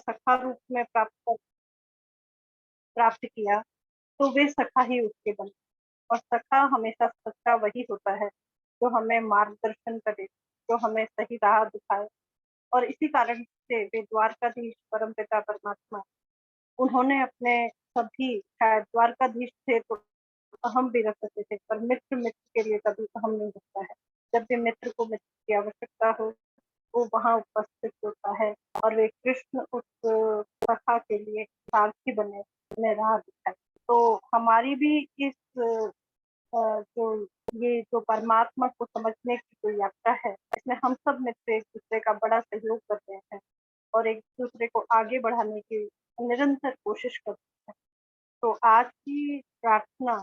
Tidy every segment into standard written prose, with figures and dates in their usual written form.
सखा रूप में प्राप्त किया, तो वे सखा ही उसके बने। और सखा हमेशा सच्चा वही होता है, जो हमें मार्गदर्शन करे, जो हमें सही राह दिखाए। और इसी कारण से वे द्वारकाधीश परमपिता परमात्मा, उन्होंने अपने सभी, शायद द्वारकाधीश थे तो अहम भी रख सकते थे, पर मित्र के लिए कभी अहम नहीं रखता है। जब भी मित्र को मित्र की आवश्यकता हो, वो वहाँ उपस्थित होता है। और वे कृष्ण उस सखा के लिए सारथी बने, उन्हें राह दिखाए। तो हमारी भी इस जो ये जो परमात्मा को समझने की जो यात्रा है, इसमें हम सब मित्र एक दूसरे का बड़ा सहयोग करते हैं और एक दूसरे को आगे बढ़ाने की निरंतर कोशिश करते हैं। तो आज की प्रार्थना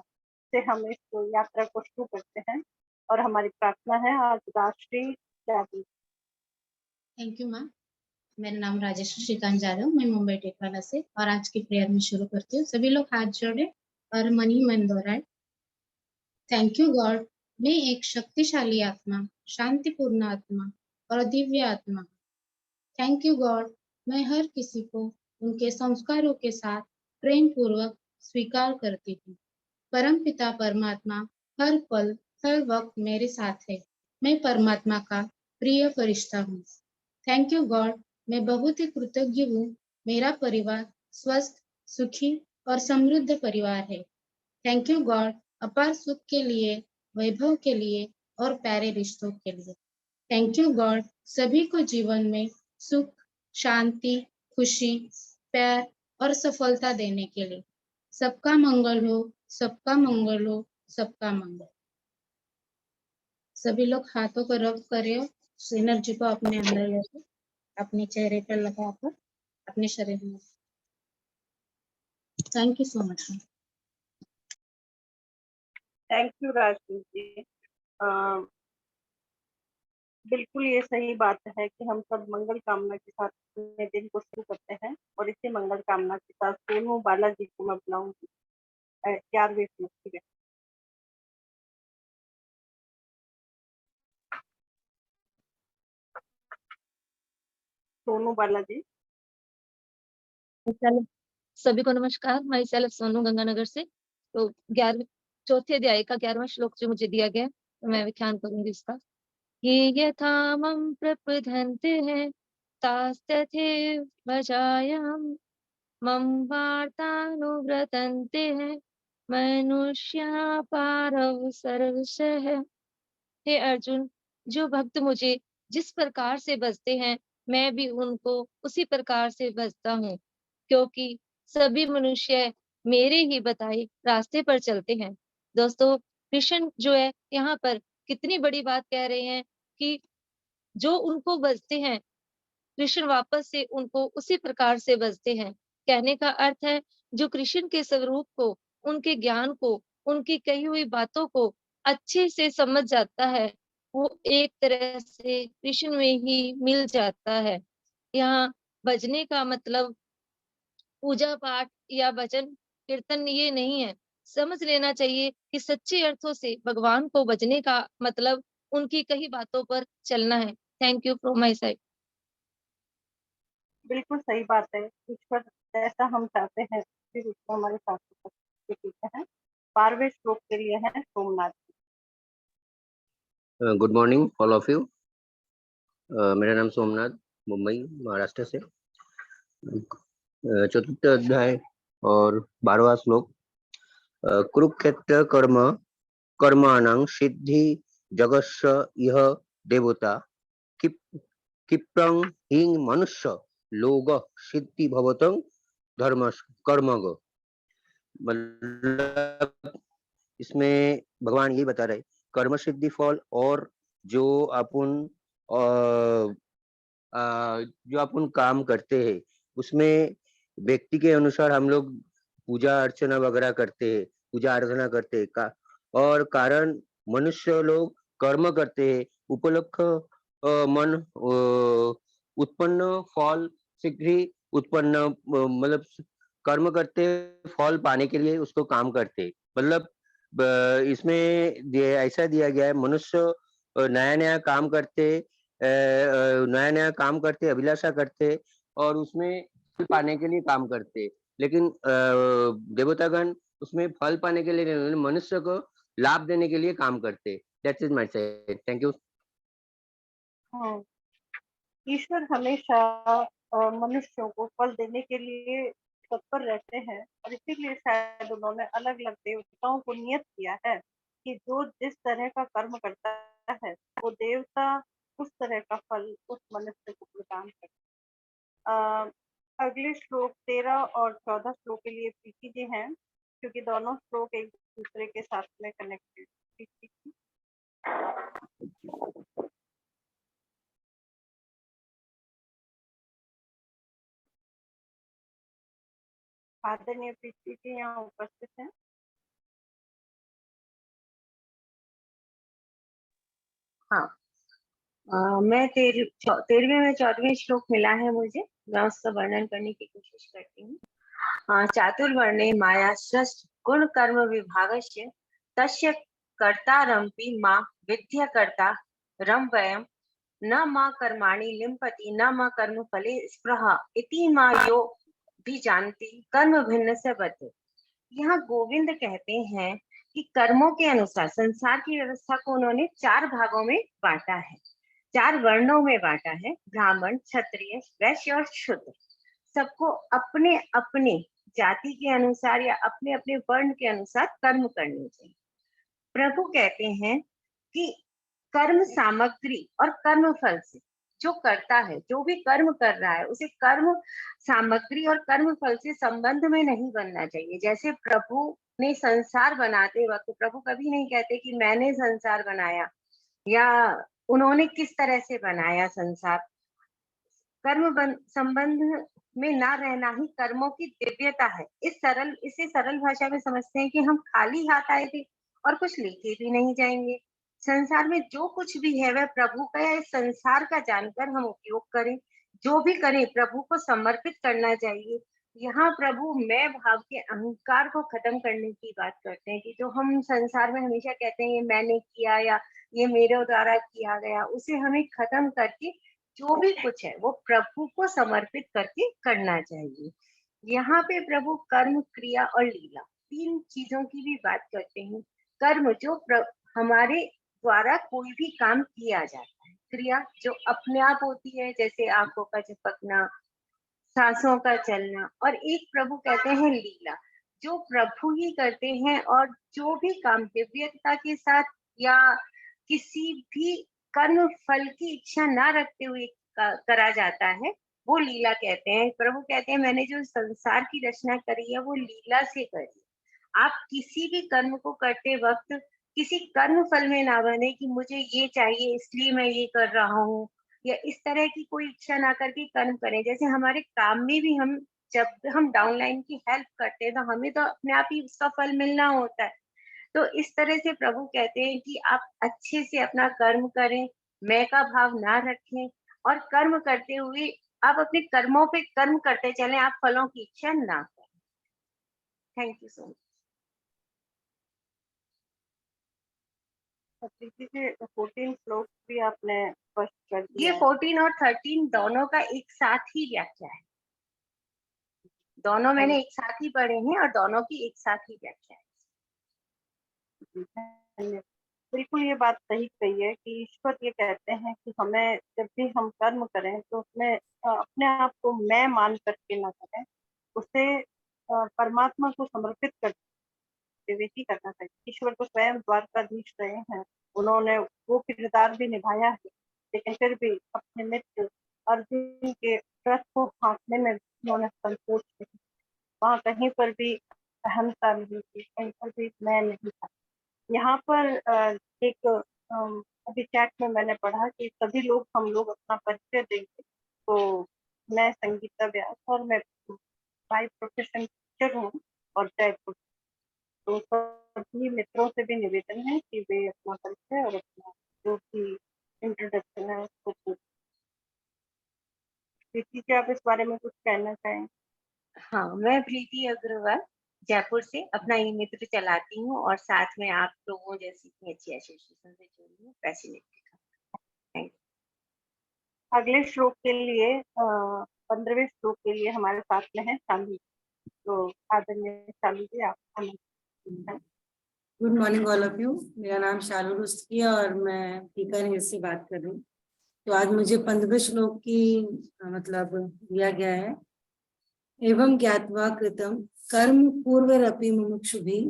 से हम इस यात्रा को शुरू करते हैं और हमारी प्रार्थना है आज राष्ट्रीय जागृति। Thank you ma'am. मेरा नाम राजेश्री श्रीकांत जाधव, मैं मुंबई टेकवाला से, और आज की प्रेयर में शुरू करती हूँ। सभी लोग हाथ जोड़े और मन ही मन दोहराए। थैंक यू गॉड, मैं एक शक्तिशाली आत्मा, शांतिपूर्ण आत्मा और दिव्य आत्मा। थैंक यू गॉड, मैं हर किसी को उनके संस्कारों के साथ प्रेम पूर्वक स्वीकार करती हूँ। परम पिता परमात्मा हर पल हर वक्त मेरे साथ है। मैं परमात्मा का प्रिय फरिश्ता हूँ। थैंक यू गॉड, मैं बहुत ही कृतज्ञ हूँ। मेरा परिवार स्वस्थ, सुखी और समृद्ध परिवार है। थैंक यू गॉड, अपार सुख के लिए, वैभव के लिए और प्यारे रिश्तों के लिए। थैंक यू गॉड, सभी को जीवन में सुख, शांति, खुशी, प्यार और सफलता देने के लिए। सबका मंगल हो, सबका मंगल हो, सबका मंगल। सभी लोग हाथों को रब करें, एनर्जी को अपने अंदर लेकर, अपने चेहरे पर लगाकर, अपने शरीर में। Thank you so much. Thank you Rajdeep ji. बिल्कुल ये सही बात है कि हम सब मंगल कामना के साथ अपने दिन को शुरू करते हैं और इसी मंगल कामना के साथ सोनू बालाजी को मैं बुलाऊंगी 11वें श्लोक के लिए। सोनू बालाजी। सभी को नमस्कार। मैं सेल्फ सोनू गंगानगर से। तो 11 चौथे अध्याय का 11वां श्लोक जो मुझे दिया गया, तो मैं व्याख्यान करूंगी इसका। ये यथा मम प्रपद्यन्ते हैं तास्तथैव भजाम्यहम्, मम वार्तानुव्रतन्ते हैं मनुष्याः पारव सर्वशः। हे अर्जुन, जो भक्त मुझे जिस प्रकार से भजते हैं, मैं भी उनको उसी प्रकार से भजता हूँ, क्योंकि सभी मनुष्य मेरे ही बताए रास्ते पर चलते हैं। दोस्तों, कृष्ण जो है यहाँ पर कितनी बड़ी बात कह रहे हैं कि जो उनको भजते हैं, कृष्ण वापस से उनको उसी प्रकार से भजते हैं। कहने का अर्थ है, जो कृष्ण के स्वरूप को, उनके ज्ञान को, उनकी कही हुई बातों को अच्छे से समझ जाता है, वो एक तरह से कृष्ण में ही मिल जाता है। यहाँ भजने का मतलब पूजा पाठ या भजन कीर्तन ये नहीं है। समझ लेना चाहिए कि सच्चे अर्थों से भगवान को भजने का मतलब उनकी कही बातों पर चलना है। Thank you from my side. बिल्कुल सही बात है। ईश्वर जैसा हम चाहते हैं फिर उसको हमारे साथ होता है। 12वें श्लोक के लिए है Somnath. Good morning all of you. मेरा नाम सोमनाथ, मुंबई महाराष्ट्र से। चतुर्थ अध्याय और 12वां श्लोक। कुरुक्षेत्र कर्म कर्माणां सिद्धि जगस्य यह देवता क्षिप्रं हि मनुष्य लोग सिद्धि भवतं धर्म कर्मग। मतलब इसमें भगवान ये बता रहे, कर्म सिद्धि फल और जो अपन काम करते हैं उसमें व्यक्ति के अनुसार हम लोग पूजा अर्चना वगैरह करते हैं, पूजा आराधना करते हैं का, और कारण मनुष्य लोग कर्म करते हैं, उपलक्ष मन उत्पन्न फल शीघ्र ही उत्पन्न, मतलब कर्म करते फल पाने के लिए उसको काम करते। मतलब इसमें ऐसा दिया गया है, मनुष्य नया नया काम करते, नया नया काम करते, अभिलाषा करते, और उसमें फल पाने के लिए काम करते हैं, लेकिन देवतागण उसमें फल पाने के लिए नहीं, मनुष्य को लाभ देने के लिए काम करते हैं। That's is my side. Thank you. ईश्वर हमेशा मनुष्यों को फल देने के लिए तत्पर रहते हैं, और इसीलिए शायद उन्होंने अलग अलग देवताओं को नियत किया है कि जो जिस तरह का कर्म करता है वो देवता उस तरह का फल उस मनुष्य को प्रदान करता है। अगले श्लोक 13 और 14 श्लोक के लिए प्रीति जी हैं, क्योंकि दोनों श्लोक एक दूसरे के साथ में कनेक्टेड। प्रीति जी। आदरणीय प्रीति जी यहाँ उपस्थित हैं। हाँ, मैं 13वें में 14वें श्लोक मिला है मुझे, मैं उसका वर्णन करने की कोशिश करती हूँ। चातुर्वर्णे माया सृष्ट गुण कर्म विभागस्य तस्य कर्तारंपि मां विद्या कर्ता रम वयम न मां कर्माणि लिम्पति न मां कर्म फले स्पृहा इति मां यो भी जानती कर्म भिन्न से बद्ध। यहाँ गोविंद कहते हैं कि कर्मों के अनुसार संसार की व्यवस्था को उन्होंने 4 भागों में बांटा है, 4 वर्णों में बांटा है, ब्राह्मण, क्षत्रिय, वैश्य और शूद्र। सबको अपने अपने जाति के अनुसार या अपने अपने वर्ण के अनुसार कर्म करने चाहिए। प्रभु कहते हैं कि कर्म सामग्री और कर्म फल से जो करता है, जो भी कर्म कर रहा है, उसे कर्म सामग्री और कर्म फल से संबंध में नहीं बनना चाहिए। जैसे प्रभु ने संसार बनाते वक्त प्रभु कभी नहीं कहते कि मैंने संसार बनाया या उन्होंने किस तरह से बनाया संसार। कर्म संबंध में ना रहना ही कर्मों की दिव्यता है। इसे सरल भाषा में समझते हैं कि हम खाली हाथ आए थे और कुछ लेके भी नहीं जाएंगे। संसार में जो कुछ भी है वह प्रभु का या इस संसार का जानकर हम उपयोग करें। जो भी करें प्रभु को समर्पित करना चाहिए। यहाँ प्रभु मैं भाव के अहंकार को खत्म करने की बात करते हैं कि जो हम संसार में हमेशा कहते हैं ये मैंने किया या ये मेरे द्वारा किया गया, उसे हमें खत्म करके जो भी कुछ है वो प्रभु को समर्पित करके करना चाहिए। यहाँ पे प्रभु कर्म, क्रिया और लीला 3 चीजों की भी बात करते हैं। कर्म जो हमारे द्वारा कोई भी काम किया जाता है, क्रिया जो अपने आप होती है जैसे आंखों का झपकना, सांसों का चलना, और एक प्रभु कहते हैं लीला जो प्रभु ही करते हैं और जो भी काम दिव्यता के साथ या किसी भी कर्म फल की इच्छा ना रखते हुए करा जाता है वो लीला कहते हैं। प्रभु कहते हैं मैंने जो संसार की रचना करी है वो लीला से करी। आप किसी भी कर्म को करते वक्त किसी कर्म फल में ना बने कि मुझे ये चाहिए इसलिए मैं ये कर रहा हूँ, या इस तरह की कोई इच्छा ना करके कर्म करें। जैसे हमारे काम में भी हम जब हम डाउनलाइन की हेल्प करते हैं तो हमें तो अपने आप ही उसका फल मिलना होता है। तो इस तरह से प्रभु कहते हैं कि आप अच्छे से अपना कर्म करें, मैं का भाव ना रखें, और कर्म करते हुए आप अपने कर्मों पे कर्म करते चलें, आप फलों की इच्छा ना करें। Thank you so much. Preeti ji 14 श्लोक भी आपने स्पष्ट कर दिया ये है। 14 और 13 दोनों का एक साथ ही व्याख्या है। दोनों मैंने एक साथ ही पढ़े हैं और दोनों की एक साथ ही व्याख्या है। बिल्कुल ये बात सही कही है कि ईश्वर ये कहते हैं कि हमें जब भी हम कर्म करें तो उसमें अपने आप को मैं मान करके ना करें, उसे परमात्मा को समर्पित करते हुए ही करना चाहिए। ईश्वर तो स्वयं द्वारकाधीश रहे हैं, उन्होंने वो किरदार भी निभाया है, लेकिन फिर भी अपने मित्र अर्जुन के रथ को हाँकने में उन्होंने संकोच नहीं, वहाँ कहीं पर भी अहंता नहीं थी, कहीं पर भी मैं नहीं था। यहाँ पर एक अभी चैट में मैंने पढ़ा कि सभी लोग हम लोग अपना परिचय देंगे, तो मैं संगीता व्यास और मैं बाय प्रोफेशन टीचर हूँ और जयपुर। तो सभी मित्रों से भी निवेदन है कि वे अपना परिचय और अपना जो भी इंट्रोडक्शन है उसको पूछें। प्रीति जी आप इस बारे में कुछ कहना चाहें? हाँ, मैं प्रीति अग्रवाल जयपुर से अपना ई मित्र चलाती हूँ और साथ में आप लोगों जैसी इतनी अच्छी एसोसिएशन से जुड़ी हूँ। पैसिनेट। Thank you. अगले श्लोक के लिए 15वें श्लोक के लिए हमारे साथ में है शालू जी। तो आदरणीय शालू जी, आप आमंत्रित हैं। Good morning all of you. मेरा नाम शालू रुस्तगी है और मैं बीकानेर से बात कर रही हूँ। तो आज मुझे 15वें श्लोक की मतलब दिया गया है। एवं ज्ञात्वा कृतं कर्म पूर्वरपि मुमुक्षुभिः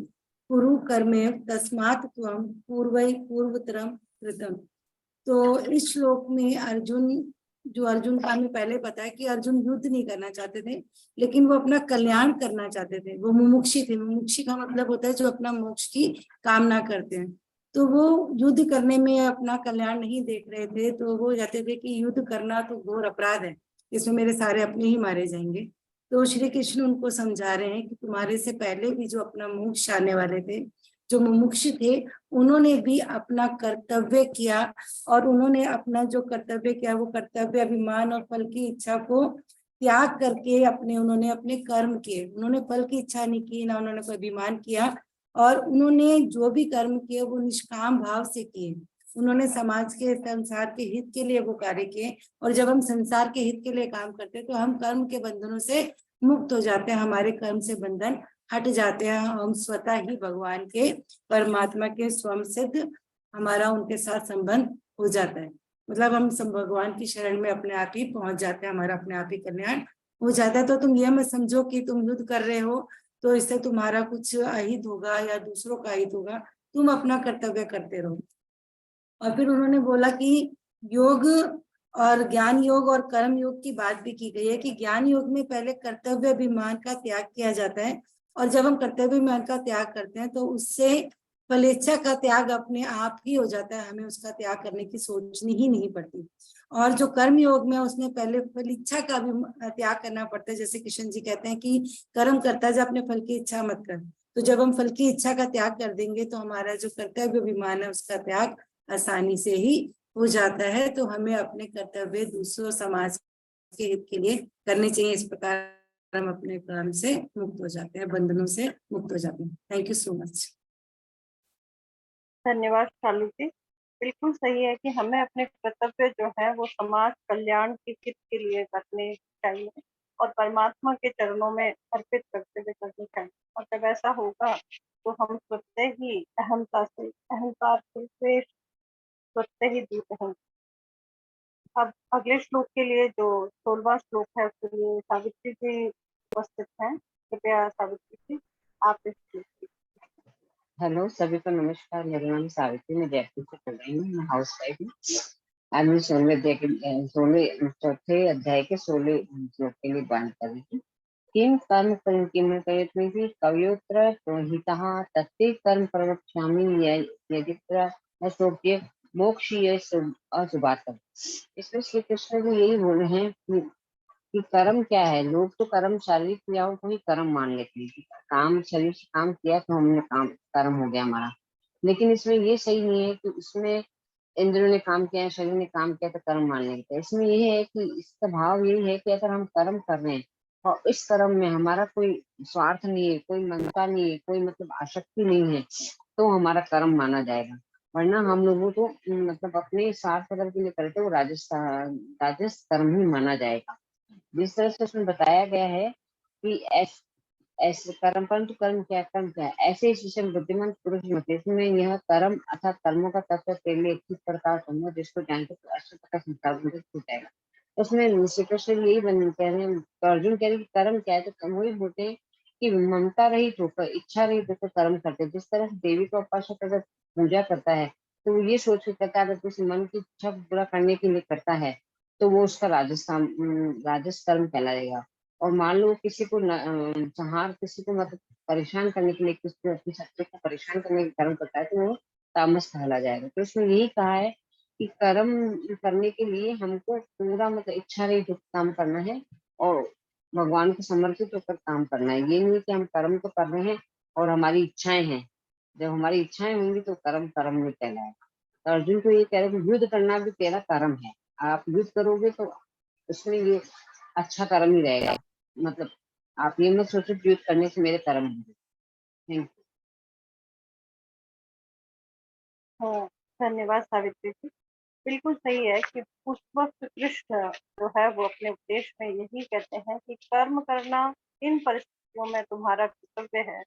कुरु कर्मेव तस्मात् त्वं पूर्वै पूर्वतरम कृतं। तो इस श्लोक में अर्जुन का हमें पहले पता है कि अर्जुन युद्ध नहीं करना चाहते थे, लेकिन वो अपना कल्याण करना चाहते थे। वो मुमुक्षी थे। मुमुक्षी का मतलब होता है जो अपना मोक्ष की कामना करते हैं। तो वो युद्ध करने में अपना कल्याण नहीं देख रहे थे। तो वो कहते थे कि युद्ध करना तो घोर अपराध है, इसमें मेरे सारे अपने ही मारे जाएंगे। तो श्री कृष्ण उनको समझा रहे हैं कि तुम्हारे से पहले भी जो अपना मोक्ष चाहने वाले थे, जो मुमुक्षु थे, उन्होंने भी अपना कर्तव्य किया। और उन्होंने अपना जो कर्तव्य किया, वो कर्तव्य अभिमान और फल की इच्छा को त्याग करके उन्होंने अपने कर्म किए। उन्होंने फल की इच्छा नहीं की, ना उन्होंने कोई अभिमान किया। और उन्होंने जो भी कर्म किए वो निष्काम भाव से किए। उन्होंने समाज के, संसार के हित के लिए वो कार्य किए। और जब हम संसार के हित के लिए काम करते हैं तो हम कर्म के बंधनों से मुक्त हो जाते हैं। हमारे कर्म से बंधन हट जाते हैं। हम स्वतः ही भगवान के, परमात्मा के स्वयं सिद्ध, हमारा उनके साथ संबंध हो जाता है। मतलब हम सब भगवान की शरण में अपने आप ही पहुंच जाते हैं। हमारा अपने आप ही कल्याण हो जाता है। तो तुम यह मत समझो कि तुम युद्ध कर रहे हो तो इससे तुम्हारा कुछ अहित होगा या दूसरों का अहित होगा। तुम अपना कर्तव्य करते रहो। और फिर उन्होंने बोला कि योग और ज्ञान योग और कर्म योग की बात भी की गई है कि ज्ञान योग में पहले कर्तव्य अभिमान का त्याग किया जाता है। और जब हम कर्तव्य अभिमान का त्याग करते हैं तो उससे फलेच्छा का त्याग अपने आप ही हो जाता है। हमें उसका त्याग करने की सोचनी ही नहीं पड़ती। और जो कर्म योग में उसमें पहले फलेच्छा का भी त्याग करना पड़ता है। जैसे कृष्ण जी कहते हैं कि कर्म करता जा, अपने फल की इच्छा मत कर। तो जब हम फल की इच्छा का त्याग कर देंगे तो हमारा जो कर्तव्य अभिमान है उसका त्याग आसानी से ही हो जाता है। तो हमें अपने कर्तव्य दूसरों समाज के हित के लिए करने चाहिए। इस प्रकार हम अपने कर्म से मुक्त हो जाते हैं, बंधनों से मुक्त हो जाते हैं। Thank you so much. धन्यवाद शालू जी। बिल्कुल सही है कि हमें अपने कर्तव्य जो है वो समाज कल्याण के हित के लिए करने चाहिए और परमात्मा के चरणों में अर्पित करते हुए करने चाहिए। और जब ऐसा होगा तो हम स्वतः ही अहंकार से द्वेष स्वतः ही दूर रहेंगे। अब अगले श्लोक के लिए जो 16वां श्लोक है उसके लिए सावित्री जी उपस्थित हैं। कृपया सावित्री जी, आप इस श्लोक की। हेलो सभी को नमस्कार। मेरा नाम सावित्री, मैं जयपुर से बोल रही हूँ। मैं हाउस वाइफ हूँ। आज मैं 16वें चौथे अध्याय के 16 श्लोक के लिए बात कर रही थी। किम कर्म किम कयत्वेति कवयोत्र प्रोहितः तत्ते कर्म प्रवक्ष्यामि यदित्र अशोक्य मोक्षीय अशुभात्। इसमें श्री कृष्ण भी यही बोल रहे हैं कि कर्म क्या है। लोग तो कर्म शारीरिक क्रियाओं को ही कर्म मान लेते हैं। काम, शरीर से काम किया तो हमने काम, कर्म हो गया हमारा। लेकिन इसमें ये सही नहीं है कि इसमें इंद्रियों ने काम किया, शरीर ने काम किया तो कर्म मान लेते हैं। इसमें ये है कि इसका भाव यही है कि अगर हम कर्म कर रहे हैं और इस कर्म में हमारा कोई स्वार्थ नहीं है, कोई ममता नहीं है, कोई मतलब आसक्ति नहीं है, तो हमारा कर्म माना जाएगा। वरना हम लोगों को मतलब अपने स्वार्थ के लिए करते वो राजस कर्म ही माना जाएगा। जिस तरह से उसमें बताया गया है कि ऐसे कर्म, परंतु कर्म क्या है, ऐसे ही शिष्य बुद्धिमान पुरुष मत। इसमें यह कर्म अर्थात कर्मों का तत्व तेरे लिए किस प्रकार समझो जिसको जानते तो अश्व का संसार मुझे छूट जाएगा। उसमें श्री कृष्ण यही कह रहे हैं, तो अर्जुन कह रहे कि कर्म क्या है, तो कर्म वही बोलते हैं कि ममता रहित होकर, इच्छा रहित होकर कर्म करते हैं। जिस तरह से देवी का उपासक अगर पूजा करता है तो वो ये सोच के करता है, अगर किसी मन की इच्छा को पूरा करने के लिए करता है तो वो उसका राजस कर्म कहलाएगा। और मान लो किसी को किसी को मतलब परेशान करने के लिए, किसी अपनी शक्ति को परेशान करने के कर्म करता है तो वो तामस कहला जाएगा। तो इसमें यही कहा है कि कर्म करने के लिए हमको पूरा मतलब इच्छा रहित काम करना है और भगवान को समर्पित होकर काम करना है। ये नहीं कि हम कर्म तो कर रहे हैं और हमारी इच्छाएं हैं। जब हमारी इच्छाएं होंगी तो कर्म कर्म नहीं कहलाएगा। तो अर्जुन को ये कह रहे कि युद्ध करना भी तेरा कर्म है। आप युद्ध करोगे तो उसमें ये अच्छा कर्म ही रहेगा। मतलब आप ये मत सोचो युद्ध करने से मेरे कर्म होंगे। Thank you. हाँ, धन्यवाद सावित्री जी। बिल्कुल सही है कि उस वक्त कृष्ण जो है वो अपने उपदेश में यही कहते हैं कि कर्म करना इन परिस्थितियों में तुम्हारा कर्तव्य है।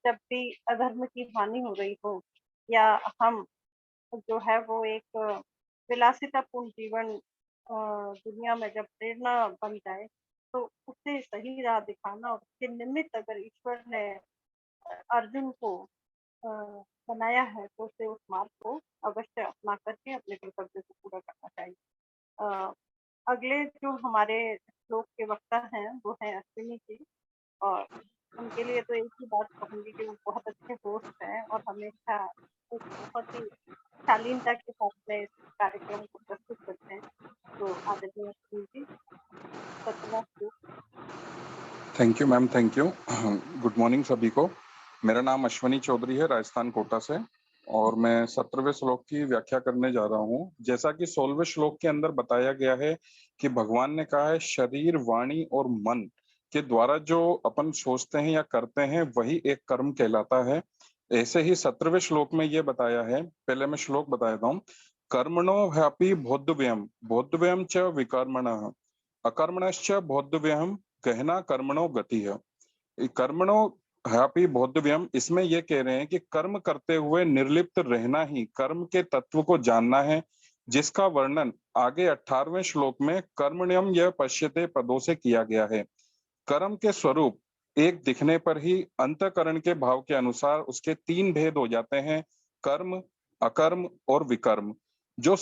जब भी अधर्म की हानि हो रही हो या हम जो है वो एक विलासितापूर्ण जीवन दुनिया में जब प्रेरणा बन जाए, तो उसे सही राह दिखाना और उसके निमित्त अगर ईश्वर ने अर्जुन को अ, बनाया है तो उसे उस मार्ग को अवश्य अपना करके अपने कर्तव्य को पूरा करना चाहिए। अ, अगले जो हमारे श्लोक के वक्ता हैं वो हैं अश्विनी जी, और उनके लिए तो एक ही बात कहूँगी कि वो बहुत अच्छे होस्ट हैं और हमेशा एक बहुत ही शालीनता के साथ में इस कार्यक्रम को प्रस्तुत करते हैं। तो आदरणीय अश्विनी जी, 17वां श्लोक। Thank you ma'am, thank you. Good morning सभी को। मेरा नाम अश्वनी चौधरी है, राजस्थान कोटा से, और मैं 17वें श्लोक की व्याख्या करने जा रहा हूँ। जैसा कि 16वें श्लोक के अंदर बताया गया है कि भगवान ने कहा है शरीर, वाणी और मन के द्वारा जो अपन सोचते हैं या करते हैं वही एक कर्म कहलाता है। ऐसे ही 17वें श्लोक में ये बताया है, पहले मैं श्लोक बता देता हूँ। कर्मणो ह्यापि बोद्धव्यम, बोद्धव्यम च विकर्मणः, अकर्मणश्च बोद्धव्यम, गहना कर्मणो गति है। कर्मणो ह्यापि बोद्धव्यम, इसमें ये कह रहे हैं कि कर्म करते हुए निर्लिप्त रहना ही कर्म के तत्व को जानना है, जिसका वर्णन आगे 18वें श्लोक में कर्मण्यम यह पश्यते पदों से किया गया है। कर्म के स्वरूप एक दिखने पर ही अंतःकरण के भाव के अनुसार उसके 3 भेद हो जाते हैं, कर्म, अकर्म और विकर्म। जो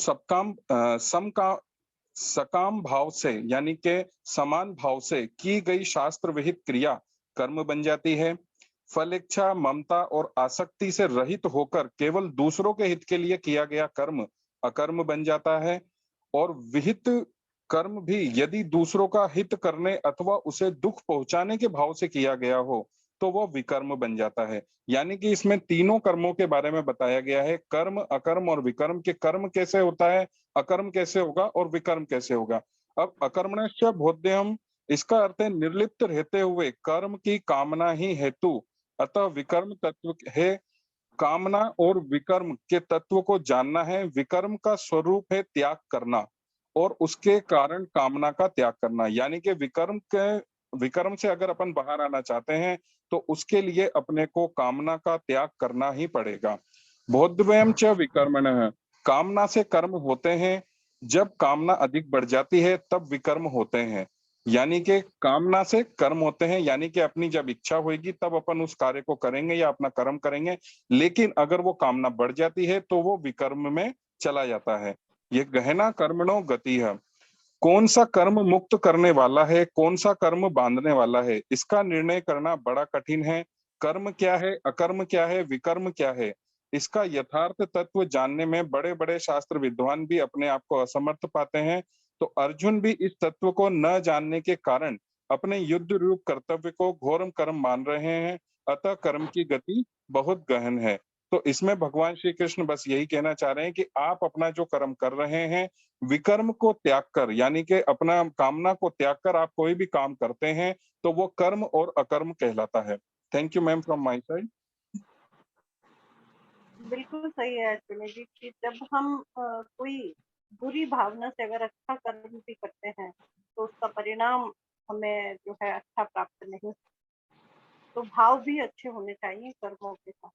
सकाम भाव से यानी के समान भाव से की गई शास्त्र विहित क्रिया कर्म बन जाती है। फल इच्छा, ममता और आसक्ति से रहित होकर केवल दूसरों के हित के लिए किया गया कर्म अकर्म बन जाता है। और विहित कर्म भी यदि दूसरों का हित करने अथवा उसे दुख पहुंचाने के भाव से किया गया हो तो वो विकर्म बन जाता है। यानी कि इसमें तीनों कर्मों के बारे में बताया गया है, कर्म, अकर्म और विकर्म, के कर्म कैसे होता है, अकर्म कैसे होगा और विकर्म कैसे होगा। अब अकर्मणश्च बोध्यम, इसका अर्थ है निर्लिप्त रहते हुए कर्म की कामना ही हेतु, अतः विकर्म तत्व है। कामना और विकर्म के तत्व को जानना है। विकर्म का स्वरूप है त्याग करना और उसके कारण कामना का त्याग करना। यानी कि विकर्म से अगर अपन बाहर आना चाहते हैं तो उसके लिए अपने को कामना का त्याग करना ही पड़ेगा। बोधव्यम च विकर्मणः, कामना से कर्म होते हैं, जब कामना अधिक बढ़ जाती है तब विकर्म होते हैं। यानी कि कामना से कर्म होते हैं, यानी कि अपनी जब इच्छा होगी तब अपन उस कार्य को करेंगे या अपना कर्म करेंगे, लेकिन अगर वो कामना बढ़ जाती है तो वो विकर्म में चला जाता है। ये गहना कर्मणो गति है। कौन सा कर्म मुक्त करने वाला है, कौन सा कर्म बांधने वाला है, इसका निर्णय करना बड़ा कठिन है। कर्म क्या है, अकर्म क्या है, विकर्म क्या है, इसका यथार्थ तत्व जानने में बड़े बड़े शास्त्र विद्वान भी अपने आप को असमर्थ पाते हैं। तो अर्जुन भी इस तत्व को न जानने के कारण अपने युद्ध रूप कर्तव्य को घोर कर्म मान रहे हैं। अतः कर्म की गति बहुत गहन है। तो इसमें भगवान श्री कृष्ण बस यही कहना चाह रहे हैं कि आप अपना जो कर्म कर रहे हैं, विकर्म को त्याग कर, यानी कि अपना कामना को त्याग कर आप कोई भी काम करते हैं तो वो कर्म और अकर्म कहलाता है। Thank you ma'am from my side. बिल्कुल सही है अश्विनी जी कि जब हम कोई बुरी भावना से अगर अच्छा कर्म भी करते हैं तो उसका परिणाम हमें जो है अच्छा प्राप्त नहीं। तो भाव भी अच्छे होने चाहिए कर्मों के साथ।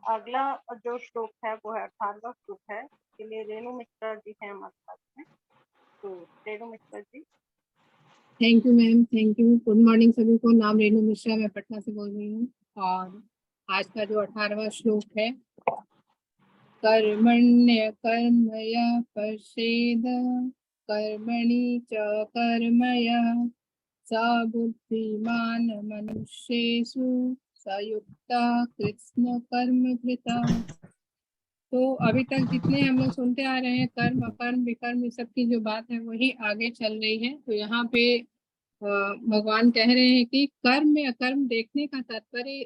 अगला जो श्लोक है वो है 18वां श्लोक है, इसके लिए रेणु मिश्रा जी हैं हमारे साथ में। तो Renu Mishra ji. Thank you ma'am, thank you. Good morning सभी को। नाम रेणु मिश्रा, मैं पटना से बोल रही हूँ। और आज का जो 18वां श्लोक है, कर्मण्य कर्मया पश्येद कर्मणि च कर्मया सा बुद्धिमान मनुष्येषु सयुक्ता कृत्स्न कर्म कृता। तो अभी तक जितने हम लोग सुनते आ रहे हैं, कर्म अकर्म विकर्म, इस सब की जो बात है वही आगे चल रही है। तो यहाँ पे भगवान कह रहे हैं कि कर्म में अकर्म देखने का तात्पर्य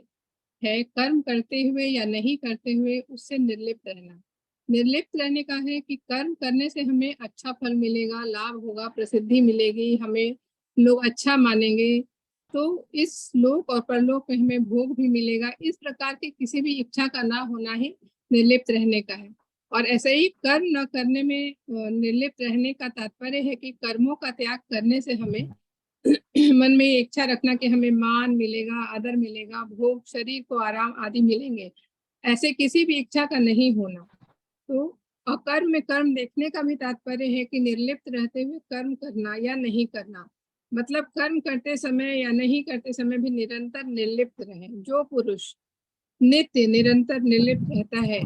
है कर्म करते हुए या नहीं करते हुए उससे निर्लिप्त रहना। निर्लिप्त रहने का है कि कर्म करने से हमें अच्छा फल मिलेगा, लाभ होगा, प्रसिद्धि मिलेगी, हमें लोग अच्छा मानेंगे, तो इस लोक और परलोक में हमें भोग भी मिलेगा। इस प्रकार की किसी भी इच्छा का ना होना ही निर्लिप्त रहने का है। और ऐसे ही कर्म न करने में निर्लिप्त रहने का तात्पर्य है कि कर्मों का त्याग करने से हमें मन में ये इच्छा रखना कि हमें मान मिलेगा, आदर मिलेगा, भोग, शरीर को आराम आदि मिलेंगे, ऐसे किसी भी इच्छा का नहीं होना। तो अकर्म में कर्म देखने का भी तात्पर्य है कि निर्लिप्त रहते हुए कर्म करना या नहीं करना, मतलब कर्म करते समय या नहीं करते समय भी निरंतर निर्लिप्त रहे। जो पुरुष नित्य निरंतर निर्लिप्त रहता है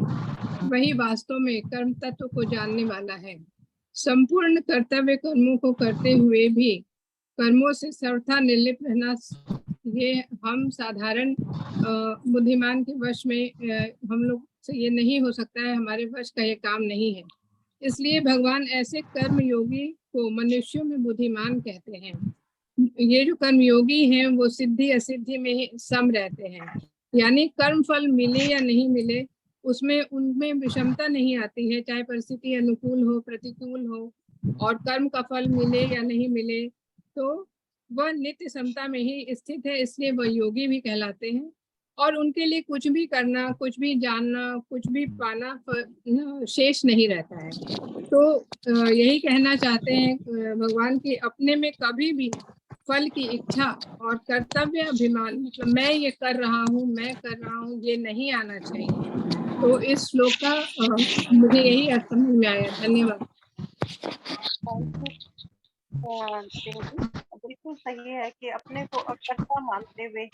वही वास्तव में कर्म तत्व को जानने वाला है। संपूर्ण कर्तव्य कर्मों को करते हुए भी कर्मों से सर्वथा निर्लिप्त रहना, ये हम साधारण बुद्धिमान के वश में हम लोग से ये नहीं हो सकता है, हमारे वश का ये काम नहीं है। इसलिए भगवान ऐसे कर्म योगी को मनुष्यों में बुद्धिमान कहते हैं। ये जो कर्म योगी हैं वो सिद्धि असिद्धि में ही सम रहते हैं, यानी कर्म फल मिले या नहीं मिले उसमें उनमें विषमता नहीं आती है, चाहे परिस्थिति अनुकूल हो प्रतिकूल हो, और कर्म का फल मिले या नहीं मिले तो वह नित्य समता में ही स्थित है, इसलिए वह योगी भी कहलाते हैं। और उनके लिए कुछ भी करना, कुछ भी जानना, कुछ भी पाना शेष नहीं रहता है। तो यही कहना चाहते हैं भगवान की अपने में कभी भी फल की इच्छा और कर्तव्य अभिमान, मतलब मैं ये कर रहा हूँ, मैं कर रहा हूँ, ये नहीं आना चाहिए। तो इस श्लोक का मुझे यही अर्थ समझ में आया। धन्यवाद। बिल्कुल सही है कि अपने को अकर्ता मानते हुए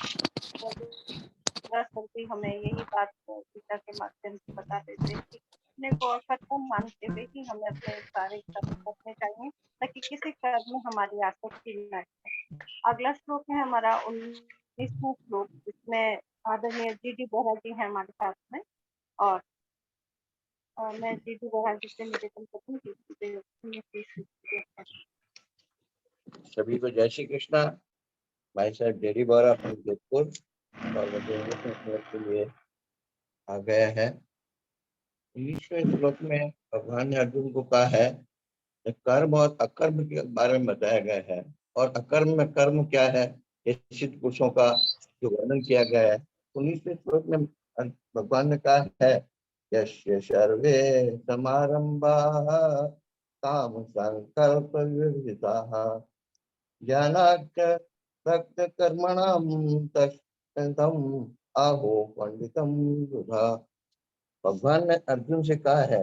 हमें यही बात गीता के माध्यम से बता देते हैं कि अपने को अकर्ता मानते हुए ही हमें अपने सारे कर्म करने चाहिए ताकि किसी कर्म में हमारी आसक्ति न हो। अगला श्लोक है हमारा 19वां श्लोक, जिसमें आदरणीय जी.डी. बोहरा जी हैं हमारे साथ में, और मैं जी.डी. बोहरा जी से निवेदन करती हूँ। सभी को जय श्री कृष्णा। भाई साहब डेरी बोरा फ्रॉम जोधपुर और के लिए आ गया है। 19वें श्लोक में भगवान ने अर्जुन को कहा है कर्म और अकर्म के बारे में बताया गया है, और अकर्म में कर्म क्या है ये सिद्ध पुरुषों का जो वर्णन किया गया है। 19वें श्लोक में भगवान ने कहा है यस्य सर्वे समारंभाः काम संकल्प विवर्जिताः ज्ञानाच्च भक्त कर्मणाम तम आहो पंडितम युधा। भगवान ने अर्जुन से कहा है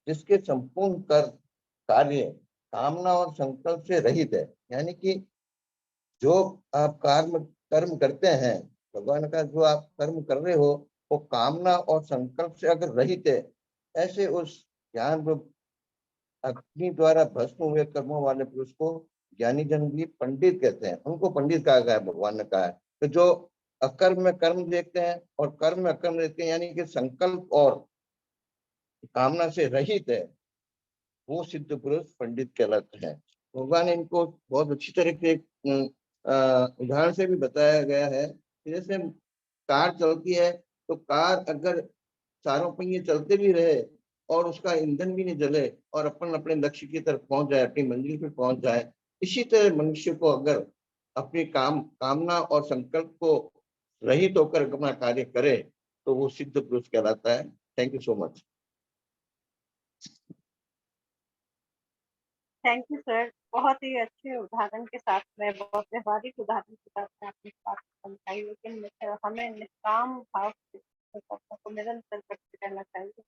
जिसके संपूर्ण कार्य कामना और संकल्प से रहित है, यानी कि जो आप कर्म करते हैं, भगवान ने कहा जो आप कर्म कर रहे हो वो कामना और संकल्प से अगर रहित है, ऐसे उस ज्ञान अग्नि द्वारा भस्म हुए कर्मों वाले पुरुष को ज्ञानी जन भी पंडित कहते हैं, उनको पंडित कहा गया है। भगवान ने कहा है तो जो अकर्म में कर्म देखते हैं और कर्म में अकर्म देखते हैं, यानी कि संकल्प और कामना से रहित है, वो सिद्ध पुरुष पंडित कहलाते हैं। भगवान इनको बहुत अच्छी तरह से उदाहरण से भी बताया गया है। जैसे कार चलती है तो कार अगर चारों पहिए चलते भी रहे और उसका ईंधन भी नहीं जले और अपन अपने लक्ष्य की तरफ पहुंच जाए, अपनी मंजिल पे पहुंच जाए, इसी तरह मनुष्य को अगर अपनी कामना और संकल्प को रहित होकर अपना कार्य करे तो वो सिद्ध पुरुष कहलाता है। Thank you so much. Thank you sir, बहुत ही अच्छे उदाहरण के साथ में, बहुत व्यवहारिक उदाहरण के साथ में आपने बात समझाई। लेकिन हमें निष्काम भाव से को निरंतर करते रहना चाहिए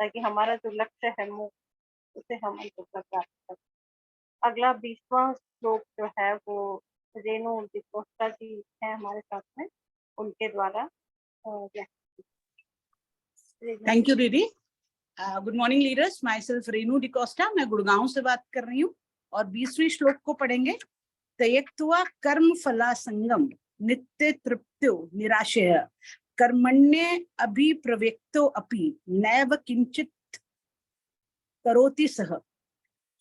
ताकि हमारा जो लक्ष्य है उसे हम अंत तक प्राप्त कर। अगला 20वां श्लोक जो है वो रेणु डिकोस्टा जी है हमारे साथ में, उनके द्वारा। थैंक यू दीदी। Good morning leaders, my self Renu D'Costa, मैं गुड़गांव से बात कर रही हूँ और 20वीं श्लोक को पढ़ेंगे। त्यक्त्वा कर्म फला संगम नित्य तृप्त्यो निराशय कर्मण्ये अभिप्रव्यक्तो अपि नैव किंचित करोति सह।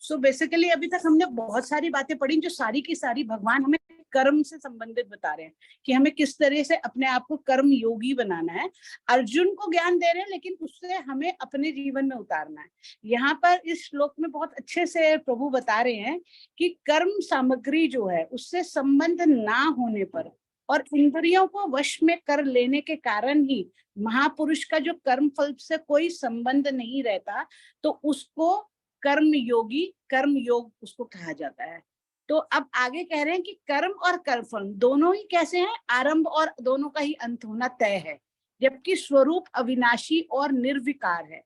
सो बेसिकली अभी तक हमने बहुत सारी बातें पढ़ी जो सारी की सारी भगवान हमें कर्म से संबंधित बता रहे हैं कि हमें किस तरह से अपने आप को कर्म योगी बनाना है। अर्जुन को ज्ञान दे रहे हैं लेकिन उससे हमें अपने जीवन में उतारना है। यहाँ पर इस श्लोक में बहुत अच्छे से प्रभु बता रहे हैं कि कर्म सामग्री जो है उससे संबंध ना होने पर और इंद्रियों को वश में कर लेने के कारण ही महापुरुष का जो कर्म फल से कोई संबंध नहीं रहता, तो उसको कर्म योगी, कर्म योग उसको कहा जाता है। तो अब आगे कह रहे हैं कि कर्म और कर्मफल दोनों ही कैसे हैं, आरंभ और दोनों का ही अंत होना तय है, जबकि स्वरूप अविनाशी और निर्विकार है,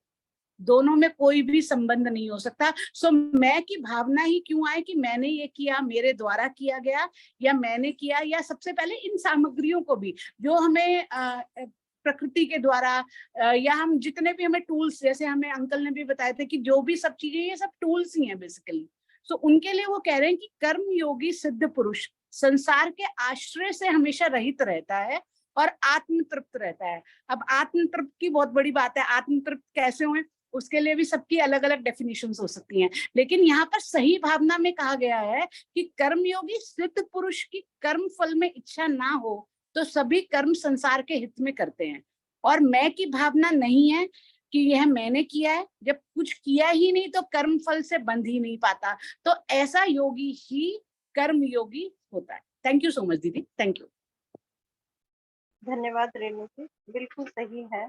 दोनों में कोई भी संबंध नहीं हो सकता। सो मैं की भावना ही क्यों आए कि मैंने ये किया, मेरे द्वारा किया गया, या मैंने किया, या सबसे पहले इन सामग्रियों को भी जो हमें प्रकृति के द्वारा या हम जितने भी हमें टूल्स, जैसे हमें अंकल ने भी बताए थे कि जो भी सब चीजें ये सब टूल्स ही हैं बेसिकली। सो उनके लिए वो कह रहे हैं कि कर्म योगी सिद्ध पुरुष संसार के आश्रय से हमेशा रहित रहता है और आत्म तृप्त रहता है। अब आत्म तृप्त की बहुत बड़ी बात है, आत्म तृप्त कैसे हुए उसके लिए भी सबकी अलग अलग डेफिनेशंस हो सकती हैं, लेकिन यहाँ पर सही भावना में कहा गया है कि कर्मयोगी सिद्ध पुरुष की कर्म फल में इच्छा ना हो तो सभी कर्म संसार के हित में करते हैं, और मैं की भावना नहीं है कि यह मैंने किया है, जब कुछ किया ही नहीं तो कर्म फल से बंध ही नहीं पाता, तो ऐसा योगी ही कर्म योगी होता है। थैंक यू सो मच दीदी, थैंक यू। धन्यवाद रेणु जी, बिल्कुल सही है।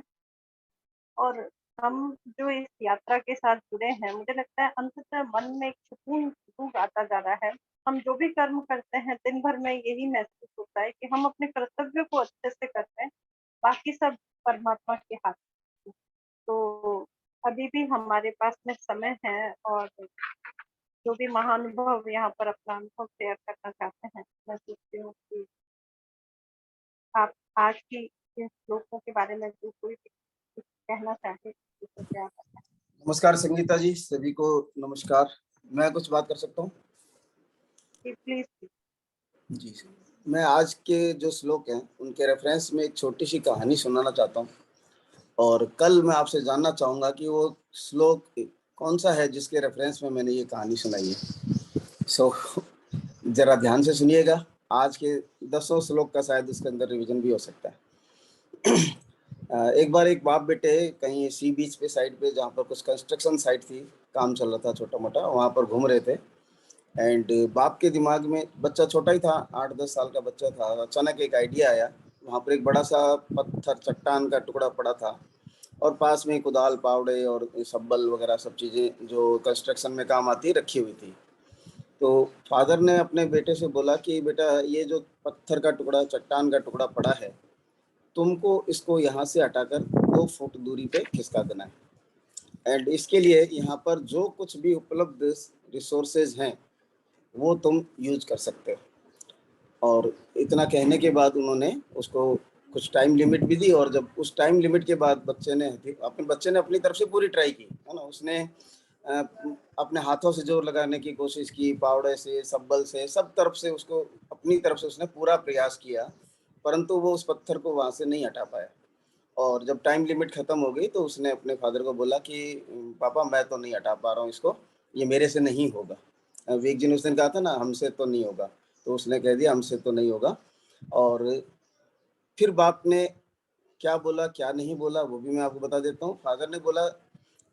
और हम जो इस यात्रा के साथ जुड़े हैं, मुझे लगता है अंततः मन में एक सुकून आता जा रहा है। हम जो भी कर्म करते हैं दिन भर में यही महसूस होता है कि हम अपने कर्तव्य को अच्छे से करते हैं, बाकी सब परमात्मा के हाथ में। तो अभी भी हमारे पास में समय है, और जो भी महानुभव यहाँ पर अपना अनुभव शेयर करना चाहते हैं, मैं सोचती हूँ कि आप आज की इन श्लोकों के बारे में जो कोई भी कुछ कहना चाहे तो कृपया आप बताएं। नमस्कार संगीता जी, सभी को नमस्कार। मैं कुछ बात कर सकता हूँ? जी प्लीज। जी, मैं आज के जो श्लोक हैं उनके रेफरेंस में एक छोटी सी कहानी सुनाना चाहता हूँ, और कल मैं आपसे जानना चाहूँगा कि वो श्लोक कौन सा है जिसके रेफरेंस में मैंने ये कहानी सुनाई है। सो जरा ध्यान से सुनिएगा, आज के 10 श्लोक का शायद इसके अंदर रिवीजन भी हो सकता है। एक बार एक बाप बेटे कहीं सी बीच पे साइड पे, जहाँ पर कुछ कंस्ट्रक्शन साइट थी, काम चल रहा था छोटा मोटा, वहाँ पर घूम रहे थे। एंड बाप के दिमाग में, बच्चा छोटा ही था, 8-10 साल का बच्चा था, अचानक एक आइडिया आया। वहाँ पर एक बड़ा सा पत्थर, चट्टान का टुकड़ा पड़ा था, और पास में कुदाल, पावड़े और सब्बल वगैरह सब चीज़ें जो कंस्ट्रक्शन में काम आती रखी हुई थी। तो फादर ने अपने बेटे से बोला कि बेटा, ये जो पत्थर का टुकड़ा, चट्टान का टुकड़ा पड़ा है, तुमको इसको यहाँ से हटाकर 2 फुट दूरी पे खिसका देना है। एंड इसके लिए यहाँ पर जो कुछ भी उपलब्ध रिसोर्सेज हैं वो तुम यूज कर सकते हो। और इतना कहने के बाद उन्होंने उसको कुछ टाइम लिमिट भी दी, और जब उस टाइम लिमिट के बाद बच्चे ने अपनी तरफ से पूरी ट्राई की, है ना। उसने अपने हाथों से जोर लगाने की कोशिश की, पावड़े से, सब्बल से, सब तरफ से उसको, अपनी तरफ से उसने पूरा प्रयास किया, परंतु वो उस पत्थर को वहाँ से नहीं हटा पाया। और जब टाइम लिमिट ख़त्म हो गई तो उसने अपने फादर को बोला कि पापा, मैं तो नहीं हटा पा रहा हूँ इसको, ये मेरे से नहीं होगा। विवेक जी ने उस दिन कहा था ना, हमसे तो नहीं होगा, तो उसने कह दिया हमसे तो नहीं होगा। और फिर बाप ने क्या बोला क्या नहीं बोला वो भी मैं आपको बता देता हूँ। फादर ने बोला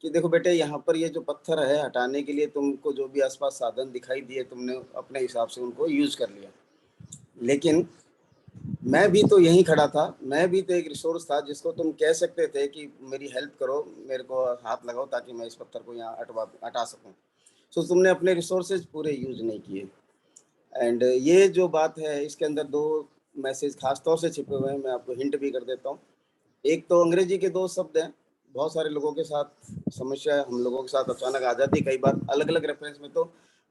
कि देखो बेटे, यहाँ पर ये जो पत्थर है हटाने के लिए तुमको जो भी आसपास साधन दिखाई दिए, तुमने अपने हिसाब से उनको यूज कर लिया, लेकिन मैं भी तो यहीं खड़ा था, मैं भी तो एक रिसोर्स था जिसको तुम कह सकते थे कि मेरी हेल्प करो, मेरे को हाथ लगाओ ताकि मैं इस पत्थर को यहाँ हटा सकूं। सो तुमने अपने रिसोर्सेज पूरे यूज नहीं किए। एंड ये जो बात है, इसके अंदर 2 मैसेज खास तौर से छिपे हुए हैं, मैं आपको हिंट भी कर देता हूँ। एक तो अंग्रेजी के 2 शब्द हैं, बहुत सारे लोगों के साथ समस्या हम लोगों के साथ अचानक आ जाती है, कई बार अलग अलग रेफरेंस में तो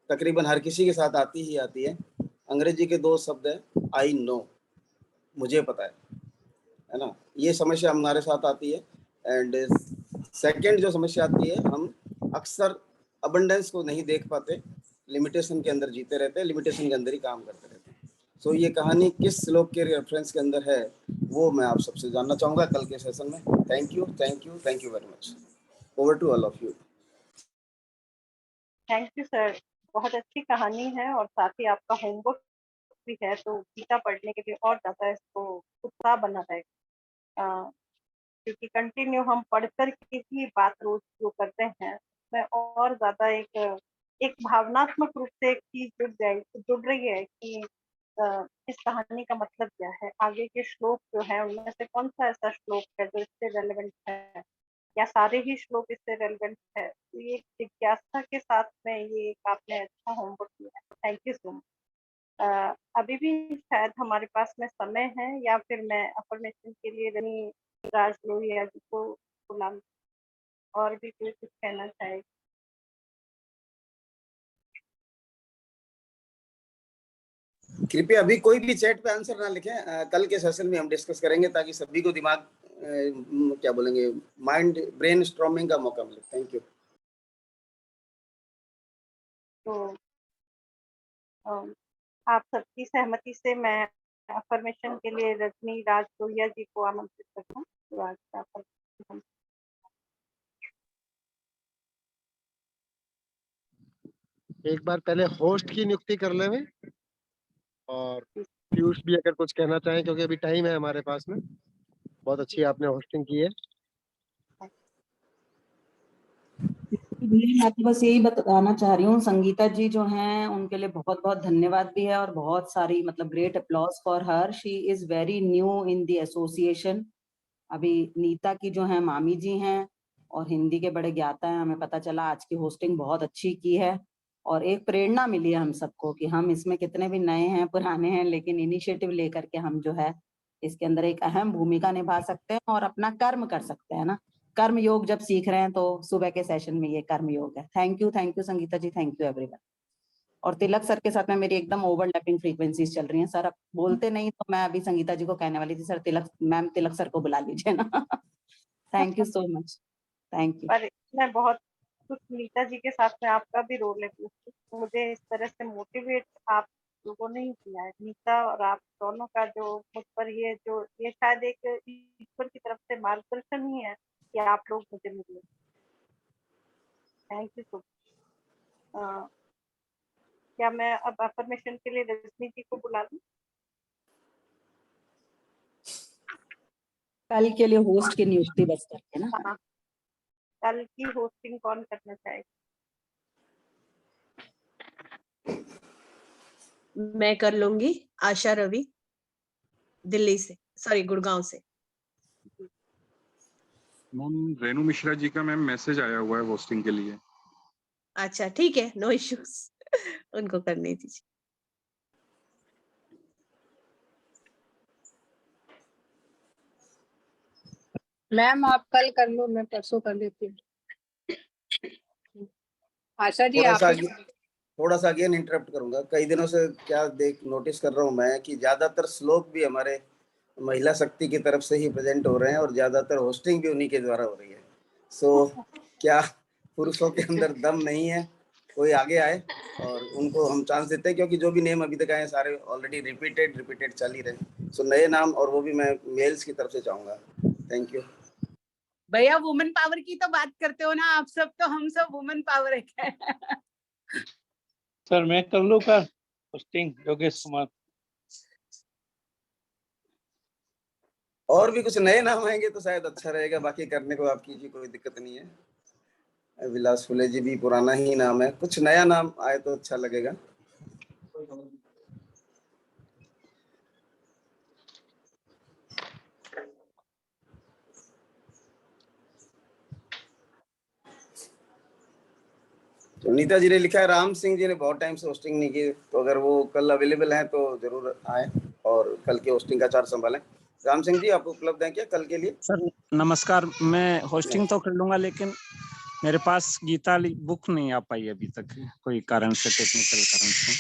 तकरीबन हर किसी के साथ आती ही आती है। अंग्रेजी के 2 शब्द हैं, आई नो, मुझे पता है ना, ये समस्या हमारे साथ आती है। एंड सेकंड जो समस्या आती है, हम अक्सर अबंडेंस को नहीं देख पाते, लिमिटेशन के अंदर जीते रहते हैं, लिमिटेशन के अंदर ही काम करते रहते हैं। सो ये कहानी किस श्लोक के रेफरेंस के अंदर है वो मैं आप सबसे जानना चाहूँगा कल के सेशन में। Thank you very much. Over to all of you. Thank you sir, बहुत अच्छी कहानी है, और साथ ही आपका होमवर्क भी है, तो गीता पढ़ने के लिए और ज़्यादा इसको उत्साह बना रहेगा। क्योंकि कंटिन्यू हम पढ़कर के ही बात रोज जो करते हैं, उसमें और ज़्यादा एक भावनात्मक रूप से एक चीज़ जुड़ रही है कि इस कहानी का मतलब क्या है, आगे के श्लोक जो है उनमें से कौन सा ऐसा श्लोक है जो इससे रेलेवेंट है, या सारे ही श्लोक इससे रेलेवेंट है। तो ये जिज्ञासा के साथ में ये एक आपने अच्छा होमवर्क किया है, थैंक यू सो मच। अभी भी शायद हमारे पास में समय है, या फिर मैं अफर्मेशन के लिए रनी राज लोहिया जी को बुला लूं? और भी कोई कुछ कहना चाहे? कृपया अभी कोई भी चैट पे आंसर ना लिखें, कल के सेशन में हम डिस्कस करेंगे ताकि सभी को दिमाग क्या बोलेंगे, माइंड ब्रेन स्ट्रॉमिंग का मौका मिले। Thank you. तो आप सबकी सहमति से मैं अफर्मेशन के लिए रजनी राज लोहिया जी को आमंत्रित करता हूँ। तो आज का affirmation एक बार पहले होस्ट की नियुक्ति कर लेवे, और पीयूष भी अगर कुछ कहना चाहें, क्योंकि अभी टाइम है हमारे पास में। बहुत अच्छी आपने होस्टिंग की है। मैं तो बस यही बताना चाह रही हूँ, संगीता जी जो हैं उनके लिए बहुत बहुत धन्यवाद भी है, और बहुत सारी मतलब great applause for her. She is very new in the association. अभी नीता की जो है मामी जी हैं और हिंदी के बड़े ज्ञाता हैं। हमें पता चला आज की होस्टिंग बहुत अच्छी की है, और एक प्रेरणा मिली है हम सबको कि हम इसमें कितने भी नए हैं पुराने हैं, लेकिन इनिशिएटिव लेकर के हम जो है इसके अंदर एक अहम भूमिका निभा सकते हैं और अपना कर्म कर सकते हैं ना। कर्म योग जब सीख रहे हैं तो सुबह के सेशन में ये कर्म योग है। Thank you Sangeeta ji, thank you everyone. और तिलक सर के साथ में मेरी एकदम ओवरलैपिंग फ्रीक्वेंसीज चल रही हैं। सर अब बोलते नहीं तो मैं अभी संगीता जी को कहने वाली थी, सर तिलक सर को बुला लीजिए ना। Thank you so much, thank you. पर इसमें बहुत कुछ नीता जी के साथ में आपका भी रोल है। मुझे इस तरह से मोटिवेट आप लोगों ने ही किया है, नीता और आप दोनों का जो मुझ पर ये शायद एक ईश्वर की तरफ से मार्गदर्शन ही है कि आप लोग मुझे मिले। Thank you so much. क्या मैं अब अफर्मेशन के लिए रजनी जी को बुला लूं? कल के लिए होस्ट की नियुक्ति बस करके ना। हाँ, कल की होस्टिंग कौन करना चाहेगा? मैं कर लूंगी। आशा रवि, दिल्ली से, सॉरी गुड़गांव से। मैम रेणु मिश्रा जी का मैम मैसेज आया हुआ है होस्टिंग के लिए। अच्छा ठीक है, नो इश्यूज। उनको करने दीजिए। मैम आप कल कर लो, मैं परसों कर देती हूँ। आशा जी थोड़ा आप सा थोड़ा सा अगेन इंटरप्ट करूंगा। कई दिनों से क्या नोटिस कर रहा हूँ मैं कि ज्यादातर श्लोक भी हमारे महिला शक्ति की तरफ से ही प्रेजेंट हो रहे हैं, और ज्यादातर होस्टिंग भी उन्हीं के द्वारा हो रही है। सो क्या पुरुषों के अंदर दम नहीं है? कोई आगे आए और उनको हम चांस देते हैं, क्योंकि जो भी नेम अभी तक आए सारे ऑलरेडी रिपीटेड चल ही रहे। सो नए नाम, और वो भी मैं मेल्स की तरफ से चाहूंगा। थैंक यू भैया। वुमेन पावर की तो बात करते हो ना आप सब, तो हम सब वुमेन पावर है। सर मैं कर लूँ कर होस्टिंग, योगेश कुमार। और भी कुछ नए नाम आएंगे तो शायद अच्छा रहेगा, बाकी करने को आपकी जी कोई दिक्कत नहीं है। विलास फुले जी भी पुराना ही नाम है, कुछ नया नाम आए तो अच्छा लगेगा। तो नीता जी ने लिखा है, राम सिंह जी ने बहुत टाइम से होस्टिंग नहीं की, तो अगर वो कल अवेलेबल हैं तो जरूर आए और कल के होस्टिंग का चार्ज संभालें। राम सिंह जी आप उपलब्ध हैं क्या कल के लिए? सर नमस्कार, मैं होस्टिंग तो कर लूंगा, लेकिन मेरे पास गीता बुक नहीं आ पाई अभी तक, कोई कारण से, टेक्निकल कारण से।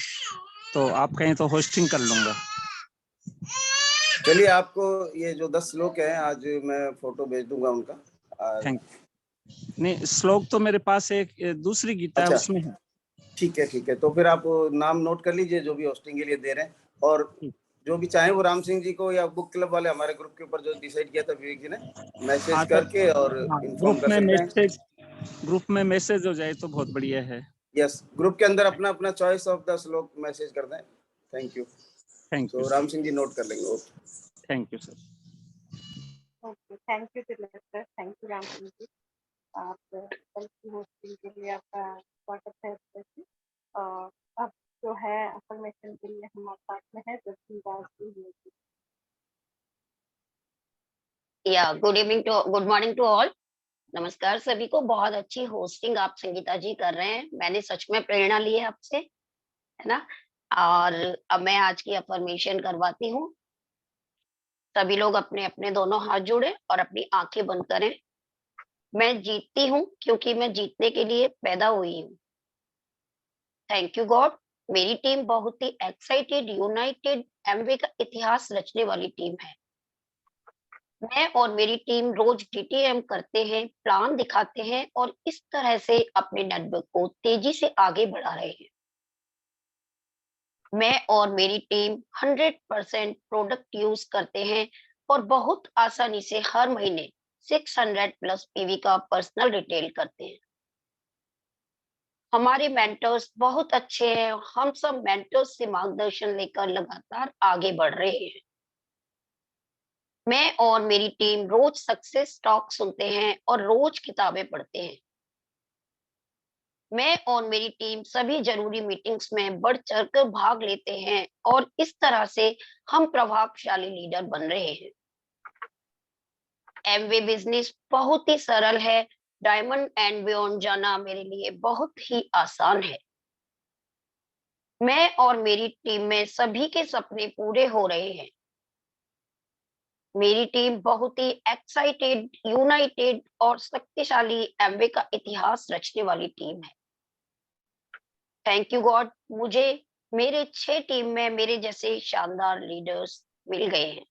तो आप कहें तो होस्टिंग कर लूंगा। चलिए, आपको ये जो 10 श्लोक हैं आज मैं फोटो भेज दूंगा उनका। Thank you. नहीं, श्लोक तो मेरे पास एक दूसरी गीता है, उसमें है। ठीक है, तो फिर आप नाम नोट कर लीजिए जो भी होस्टिंग के लिए दे रहे हैं, और जो भी चाहे वो राम सिंह जी को या बुक क्लब वाले हमारे ग्रुप के ऊपर जो डिसाइड किया था विवेक जी ने, मैसेज करके और इन्फॉर्म कर सकते हैं। ग्रुप में मैसेज हो जाए तो बहुत बढ़िया है। यस, ग्रुप के अंदर अपना अपना choice of the shloka message कर दें। Thank you. तो राम सिंह जी नोट कर लेंगे। Okay, thank you sir. Okay, thank you Tilak sir, thank you Ram Singh ji. आप कल की होस्टिंग के लिए आपका स्वागत है। अब जो है अफर्मेशन के लिए हमारे साथ में है जसवीर जी। या गुड मॉर्निंग टू ऑल। नमस्कार सभी को। बहुत अच्छी होस्टिंग आप संगीता जी कर रहे हैं। मैंने सच में प्रेरणा ली है आपसे, है ना। और अब मैं आज की अफर्मेशन करवाती हूँ। सभी लोग अपने अपने दोनों हाथ जोड़े और अपनी आंखें बंद करें। मैं जीतती हूँ क्योंकि मैं जीतने के लिए पैदा हुई हूँ। थैंक यू गॉड, मेरी टीम बहुत ही एक्साइटेड, यूनाइटेड, एमवे का इतिहास रचने वाली टीम है। मैं और मेरी टीम रोज डीटीएम करते हैं, प्लान दिखाते हैं और इस तरह से अपने नेटवर्क को तेजी से आगे बढ़ा रहे हैं। मैं और मेरी टीम 100% प्रोडक्ट यूज करते हैं और बहुत आसानी से हर महीने 600 प्लस पीवी का पर्सनल रिटेल करते हैं। हमारे मेंटर्स बहुत अच्छे हैं। हम सब मेंटर्स से मार्गदर्शन लेकर लगातार आगे बढ़ रहे हैं। मैं और मेरी टीम रोज सक्सेस टॉक सुनते हैं और रोज किताबें पढ़ते हैं। मैं और मेरी टीम सभी जरूरी मीटिंग्स में बढ़ चढ़कर भाग लेते हैं और इस तरह से हम प्रभावशाली लीडर बन रहे हैं। एमवे बिजनेस बहुत ही सरल है। डायमंड एंड बियॉन्ड जाना मेरे लिए बहुत ही आसान है। मैं और मेरी टीम में सभी के सपने पूरे हो रहे हैं। मेरी टीम बहुत ही एक्साइटेड, यूनाइटेड और शक्तिशाली एमवे का इतिहास रचने वाली टीम है। थैंक यू गॉड, मुझे मेरे 6 टीम में मेरे जैसे शानदार लीडर्स मिल गए हैं।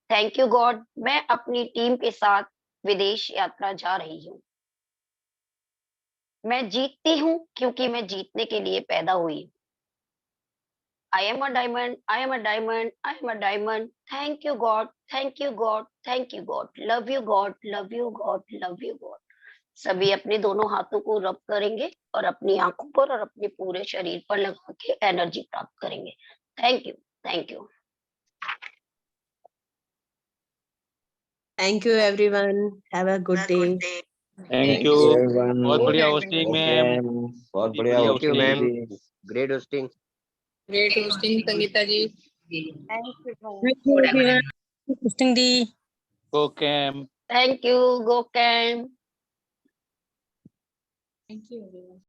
थैंक यू गॉड, मैं अपनी टीम के साथ विदेश यात्रा जा रही हूँ। मैं जीतती हूँ क्योंकि मैं जीतने के लिए पैदा हुई हूँ। I am a diamond, I am a diamond, I am a diamond. Thank you God, thank you God, thank you God. Love you God, love you God, love you God. सभी अपने दोनों हाथों को रब करेंगे और अपनी आंखों पर और अपने पूरे शरीर पर लगा के एनर्जी प्राप्त करेंगे। Thank you, thank you. Thank you everyone. Have a good day. Thank you everyone. बहुत बढ़िया hosting मैम। बहुत बढ़िया thank you ma'am, hosting। Great hosting. Great hosting Sangeeta ji. Thank you. Hosting di. गो कैम। थैंक यू, गो कैम। Thank you everyone.